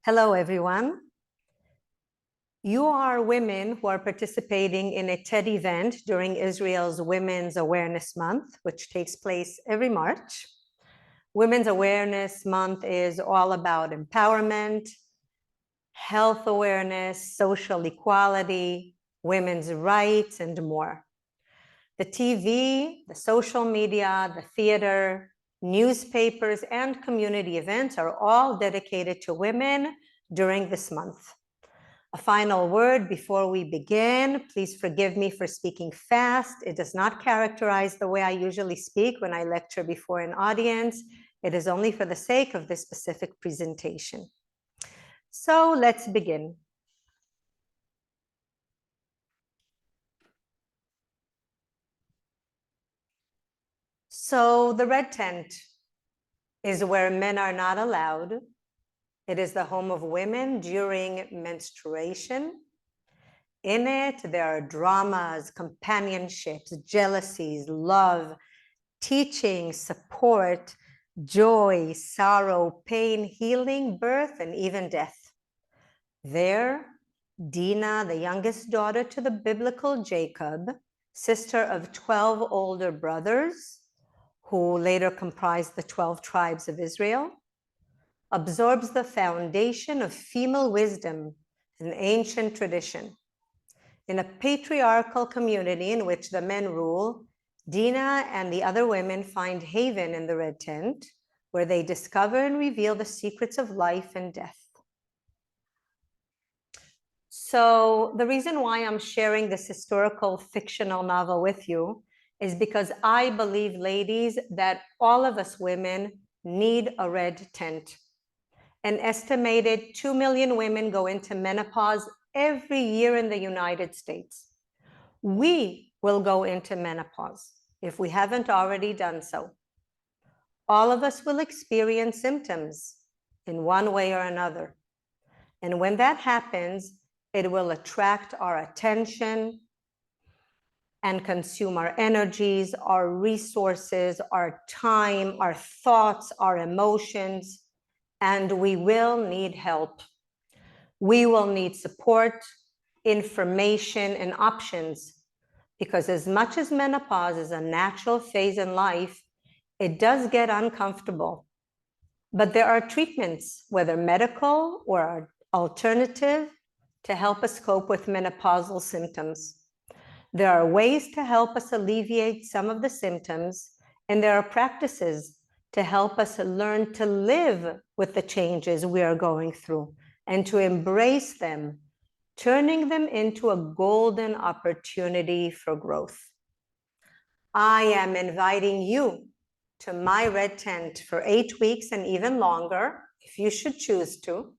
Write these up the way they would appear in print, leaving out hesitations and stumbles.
Hello, everyone. You are women who are participating in a TED event during Israel's Women's Awareness Month, which takes place every March. Women's Awareness Month is all about empowerment, health awareness, social equality, women's rights, and more. The TV, the social media, the theater, newspapers, and community events are all dedicated to women during this month. A final word before we begin. Please forgive me for speaking fast. It does not characterize the way I usually speak when I lecture before an audience. It is only for the sake of this specific presentation. So let's begin. So the red tent is where men are not allowed. It is the home of women during menstruation. In it, there are dramas, companionships, jealousies, love, teaching, support, joy, sorrow, pain, healing, birth, and even death. There, Dinah, the youngest daughter to the biblical Jacob, sister of 12 older brothers, who later comprised the 12 tribes of Israel, absorbs the foundation of female wisdom, an ancient tradition. In a patriarchal community in which the men rule, Dinah and the other women find haven in the red tent, where they discover and reveal the secrets of life and death. So the reason why I'm sharing this historical fictional novel with you is because I believe, ladies, that all of us women need a red tent. An estimated 2 million women go into menopause every year in the United States. We will go into menopause if we haven't already done so. All of us will experience symptoms in one way or another. And when that happens, it will attract our attention and consume our energies, our resources, our time, our thoughts, our emotions, and we will need help. We will need support, information, and options, because as much as menopause is a natural phase in life, it does get uncomfortable. But there are treatments, whether medical or alternative, to help us cope with menopausal symptoms. There are ways to help us alleviate some of the symptoms, and there are practices to help us learn to live with the changes we are going through and to embrace them, turning them into a golden opportunity for growth. I am inviting you to my red tent for 8 weeks and even longer, if you should choose to.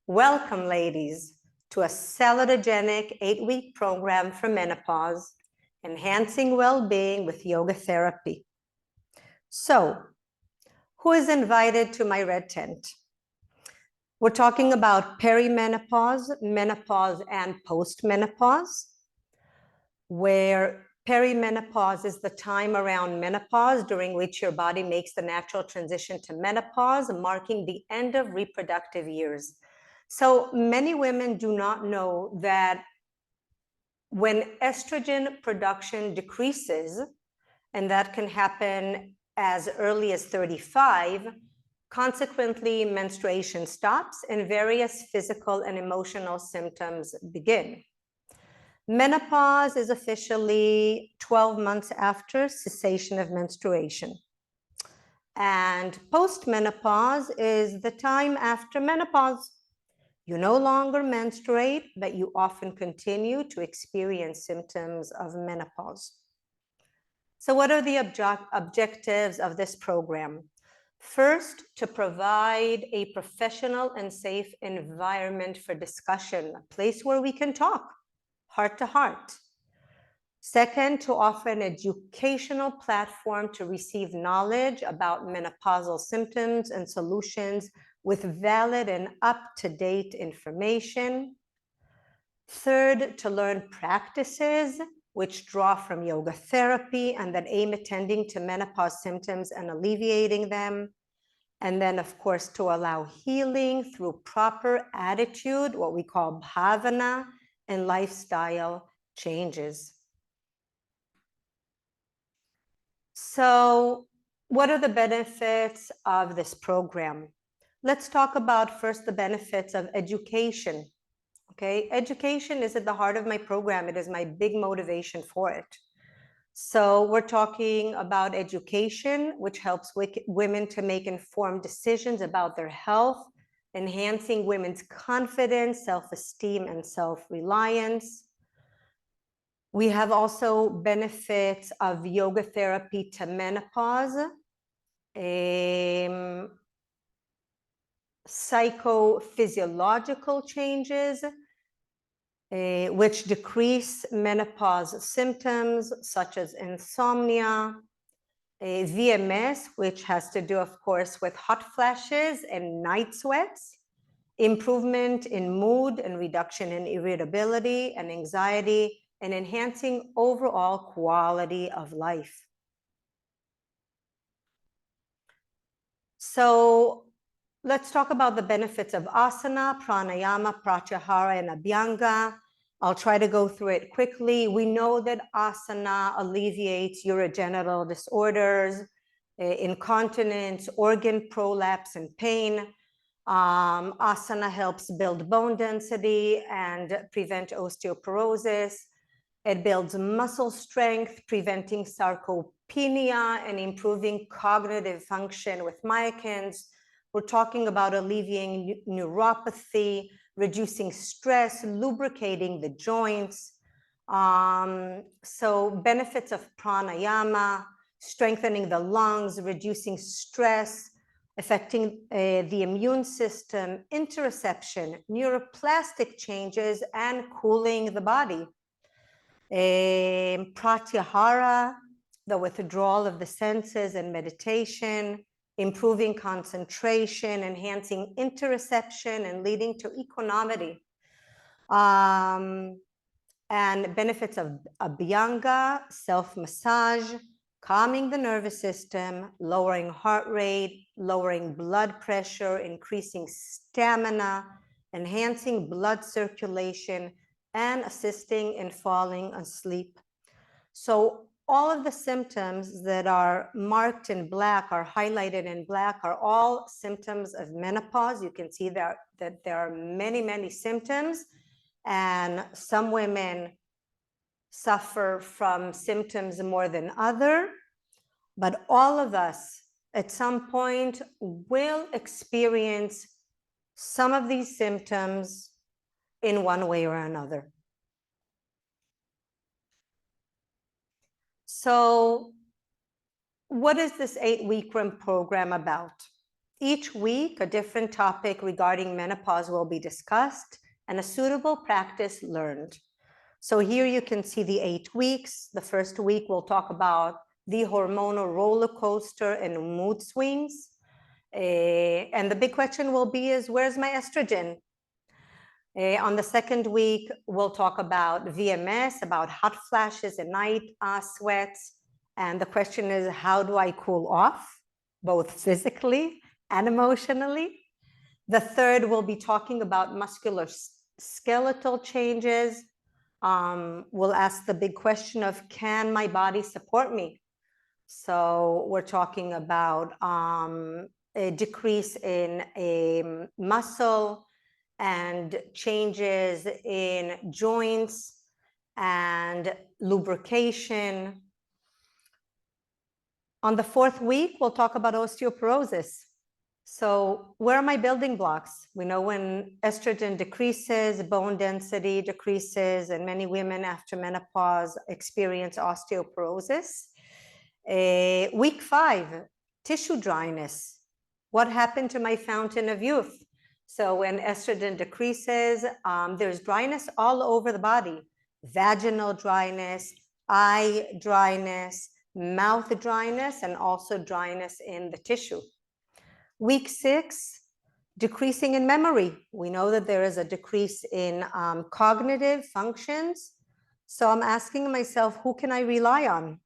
Welcome, ladies, to a salutogenic 8-week program for menopause, enhancing well-being with yoga therapy. So, who is invited to my red tent? We're talking about perimenopause, menopause, and postmenopause, where perimenopause is the time around menopause during which your body makes the natural transition to menopause, marking the end of reproductive years. So many women do not know that when estrogen production decreases, and that can happen as early as 35, consequently menstruation stops and various physical and emotional symptoms begin. Menopause is officially 12 months after cessation of menstruation. And postmenopause is the time after menopause. You no longer menstruate, but you often continue to experience symptoms of menopause. So what are the objectives of this program? First, to provide a professional and safe environment for discussion, a place where we can talk heart to heart. Second, to offer an educational platform to receive knowledge about menopausal symptoms and solutions with valid and up-to-date information. Third, to learn practices which draw from yoga therapy and that aim at tending to menopause symptoms and alleviating them. And then, of course, to allow healing through proper attitude, what we call bhavana, and lifestyle changes. So what are the benefits of this program? Let's talk about first the benefits of education. Okay, education is at the heart of my program. It is my big motivation for it. So we're talking about education, which helps women to make informed decisions about their health, enhancing women's confidence, self-esteem, and self-reliance. We have also benefits of yoga therapy to menopause, psychophysiological changes, which decrease menopause symptoms such as insomnia, VMS, which has to do, of course, with hot flashes and night sweats, improvement in mood and reduction in irritability and anxiety, and enhancing overall quality of life. So let's talk about the benefits of asana, pranayama, pratyahara, and abhyanga. I'll try to go through it quickly. We know that asana alleviates urogenital disorders, incontinence, organ prolapse, and pain. Asana helps build bone density and prevent osteoporosis. It builds muscle strength, preventing sarcopenia and improving cognitive function with myokines. We're talking about alleviating neuropathy, reducing stress, lubricating the joints. So benefits of pranayama, strengthening the lungs, reducing stress, affecting the immune system, interoception, neuroplastic changes, and cooling the body. Pratyahara, the withdrawal of the senses and meditation, improving concentration, enhancing interoception, and leading to equanimity. And benefits of abhyanga, self-massage, calming the nervous system, lowering heart rate, lowering blood pressure, increasing stamina, enhancing blood circulation, and assisting in falling asleep. So all of the symptoms that are marked in black, are highlighted in black, are all symptoms of menopause. You can see that there are many, many symptoms, and some women suffer from symptoms more than others, but all of us at some point will experience some of these symptoms in one way or another. So what is this 8-week program about? Each week, a different topic regarding menopause will be discussed and a suitable practice learned. So here you can see the 8 weeks. The first week we'll talk about the hormonal roller coaster and mood swings. And the big question will be is, where's my estrogen? On the second week, we'll talk about VMS, about hot flashes and night sweats. And the question is, how do I cool off, both physically and emotionally? The third, we'll be talking about musculoskeletal changes. We'll ask the big question of, can my body support me? So we're talking about a decrease in a muscle and changes in joints and lubrication. On the fourth week, we'll talk about osteoporosis. So where are my building blocks? We know when estrogen decreases, bone density decreases, and many women after menopause experience osteoporosis. Week 5, tissue dryness. What happened to my fountain of youth? So when estrogen decreases, there's dryness all over the body. Vaginal dryness, eye dryness, mouth dryness, and also dryness in the tissue. Week 6, decreasing in memory. We know that there is a decrease in cognitive functions. So I'm asking myself, who can I rely on?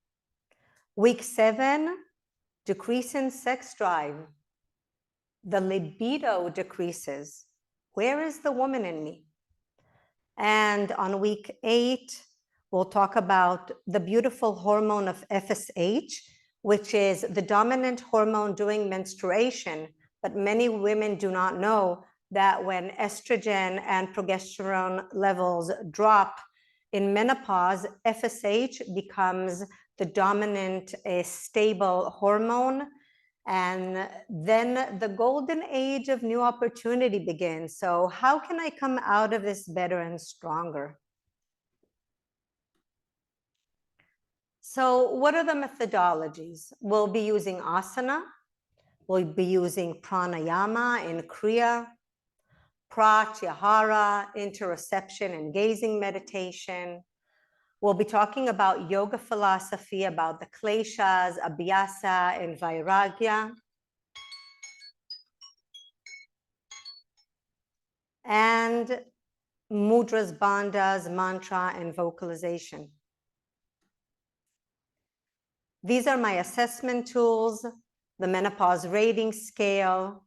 Week 7, decrease in sex drive. the libido decreases. Where is the woman in me? And on week 8, we'll talk about the beautiful hormone of FSH, which is the dominant hormone during menstruation. But many women do not know that when estrogen and progesterone levels drop in menopause, FSH becomes the dominant, stable hormone. And then the golden age of new opportunity begins. So how can I come out of this better and stronger? So what are the methodologies? We'll be using asana. We'll be using pranayama and kriya, pratyahara, interoception and gazing meditation. We'll be talking about yoga philosophy, about the kleshas, abhyasa, and vairagya. And mudras, bandhas, mantra, and vocalization. These are my assessment tools, the menopause rating scale,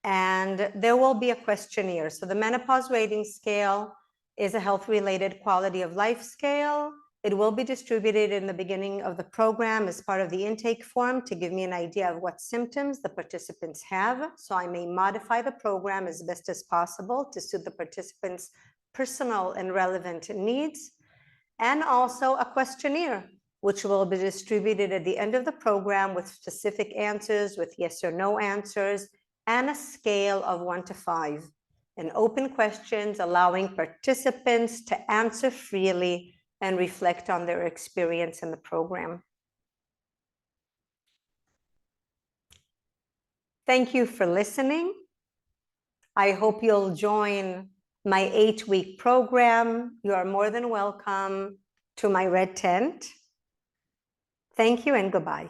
and there will be a questionnaire. So the menopause rating scale is a health-related quality of life scale. It will be distributed in the beginning of the program as part of the intake form to give me an idea of what symptoms the participants have, so I may modify the program as best as possible to suit the participants' personal and relevant needs, and also a questionnaire, which will be distributed at the end of the program with specific answers, with yes or no answers, and a scale of 1 to 5. And open questions allowing participants to answer freely and reflect on their experience in the program. Thank you for listening. I hope you'll join my 8-week program. You are more than welcome to my red tent. Thank you and goodbye.